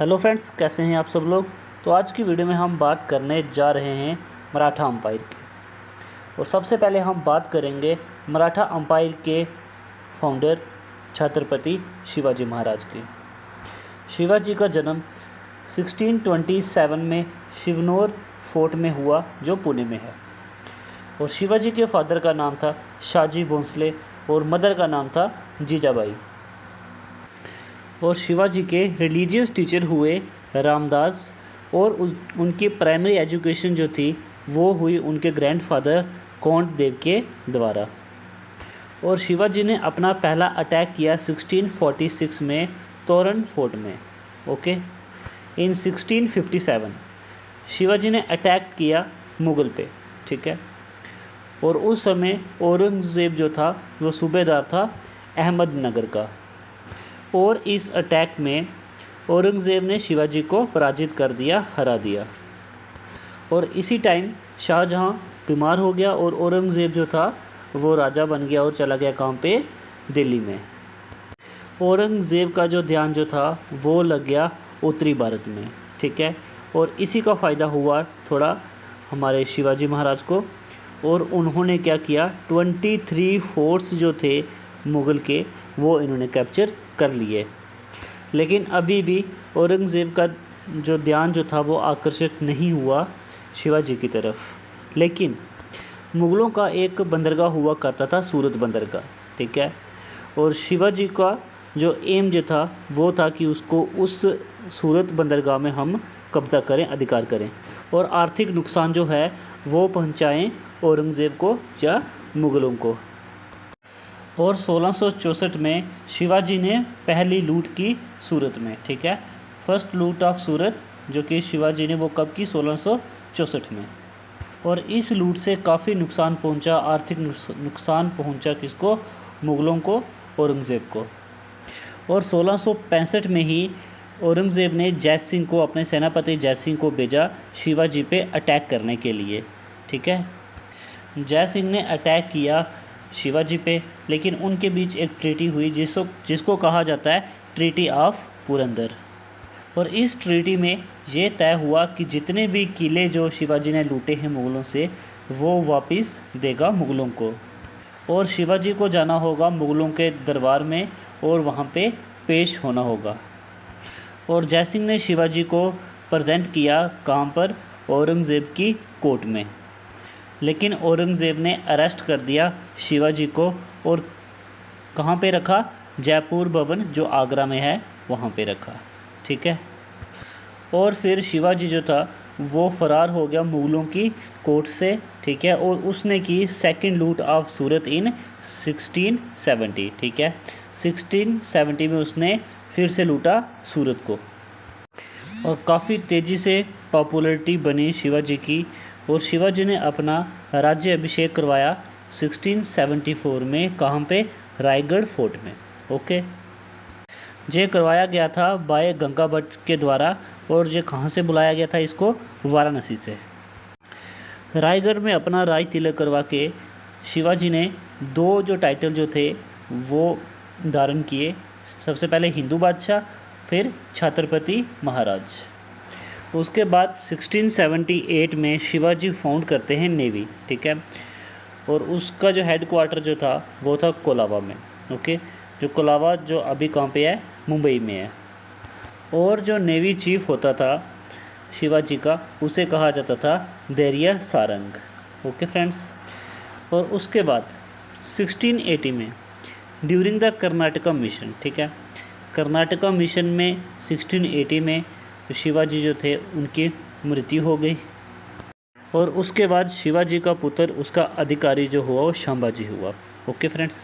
Hello friends, कैसे हैं आप सब लोग। तो आज की वीडियो में हम बात करने जा रहे हैं मराठा अम्पायर की। और सबसे पहले हम बात करेंगे मराठा अम्पायर के फाउंडर छत्रपति शिवाजी महाराज की। शिवाजी का जन्म 1627 में शिवनोर फोर्ट में हुआ, जो पुणे में है। और शिवाजी के फादर का नाम था शाहजी भोंसले और मदर का नाम था जीजाबाई। और शिवाजी के रिलीजियस टीचर हुए रामदास, और उनकी प्राइमरी एजुकेशन जो थी वो हुई उनके ग्रैंडफादर कोंड देव के द्वारा। और शिवाजी ने अपना पहला अटैक किया 1646 में तोरण फोर्ट में। ओके, इन 1657 शिवाजी ने अटैक किया मुग़ल पे, ठीक है। और उस समय औरंगज़ेब जो था वो सूबेदार था अहमदनगर का। और इस अटैक में औरंगज़ेब ने शिवाजी को पराजित कर दिया, हरा दिया। और इसी टाइम शाहजहां बीमार हो गया और औरंगज़ेब जो था वो राजा बन गया और चला गया कहाँ पे, दिल्ली में। औरंगज़ेब का जो ध्यान जो था वो लग गया उत्तरी भारत में, ठीक है। और इसी का फ़ायदा हुआ थोड़ा हमारे शिवाजी महाराज को। और उन्होंने क्या किया, 23 फोर्ट्स जो थे मुग़ल के वो इन्होंने कैप्चर कर लिए। लेकिन अभी भी औरंगज़ेब का जो ध्यान जो था वो आकर्षित नहीं हुआ शिवाजी की तरफ। लेकिन मुग़लों का एक बंदरगाह हुआ करता था, सूरत बंदरगाह, ठीक है। और शिवाजी का जो एम जो था वो था कि उसको उस सूरत बंदरगाह में हम कब्ज़ा करें, अधिकार करें और आर्थिक नुकसान जो है वो पहुंचाएं औरंगज़ेब को या मुग़लों को। और 1664 में शिवाजी ने पहली लूट की सूरत में, ठीक है। फर्स्ट लूट ऑफ सूरत जो कि शिवाजी ने वो कब की, 1664 में। और इस लूट से काफ़ी नुकसान पहुंचा, आर्थिक नुकसान पहुंचा किसको, मुग़लों को, औरंगज़ेब को। और 1665 में ही औरंगज़ेब ने जय सिंह को, अपने सेनापति जय सिंह को भेजा शिवाजी पे अटैक करने के लिए, ठीक है। जय सिंह ने अटैक किया शिवाजी पे, लेकिन उनके बीच एक ट्रीटी हुई जिसको कहा जाता है ट्रीटी ऑफ पुरंदर। और इस ट्रीटी में ये तय हुआ कि जितने भी किले जो शिवाजी ने लूटे हैं मुग़लों से वो वापस देगा मुग़लों को। और शिवाजी को जाना होगा मुग़लों के दरबार में और वहाँ पे पेश होना होगा। और जय सिंह ने शिवाजी को प्रेजेंट किया कहाँ पर, औरंगज़ेब की कोर्ट में। लेकिन औरंगज़ेब ने अरेस्ट कर दिया शिवाजी को और कहाँ पे रखा, जयपुर भवन जो आगरा में है वहाँ पे रखा, ठीक है। और फिर शिवाजी जो था वो फरार हो गया मुग़लों की कोर्ट से, ठीक है। और उसने की सेकंड लूट ऑफ सूरत इन 1670, ठीक है। 1670 में उसने फिर से लूटा सूरत को। और काफ़ी तेज़ी से पॉपुलैरिटी बनी शिवाजी की। और शिवाजी ने अपना राज्य अभिषेक करवाया 1674 में, कहाँ पे, रायगढ़ फोर्ट में। ओके, ये करवाया गया था बाय गंगा भट्ट के द्वारा। और ये कहाँ से बुलाया गया था इसको, वाराणसी से। रायगढ़ में अपना राज तिलक करवा के शिवाजी ने दो जो टाइटल जो थे वो धारण किए। सबसे पहले हिंदू बादशाह, फिर छत्रपति महाराज। उसके बाद 1678 में शिवाजी फाउंड करते हैं नेवी, ठीक है। और उसका जो हेड क्वार्टर जो था वो था कोलाबा में। ओके, जो कोलाबा जो अभी कहाँ पे है, मुंबई में है। और जो नेवी चीफ होता था शिवाजी का उसे कहा जाता था धैर्य सारंग। Okay friends. और उसके बाद 1680 में ड्यूरिंग द कर्नाटका मिशन, ठीक है, कर्नाटका मिशन में 1680 में शिवाजी जो थे उनकी मृत्यु हो गई। और उसके बाद शिवाजी का पुत्र, उसका अधिकारी जो हुआ वो संभाजी हुआ। Okay friends.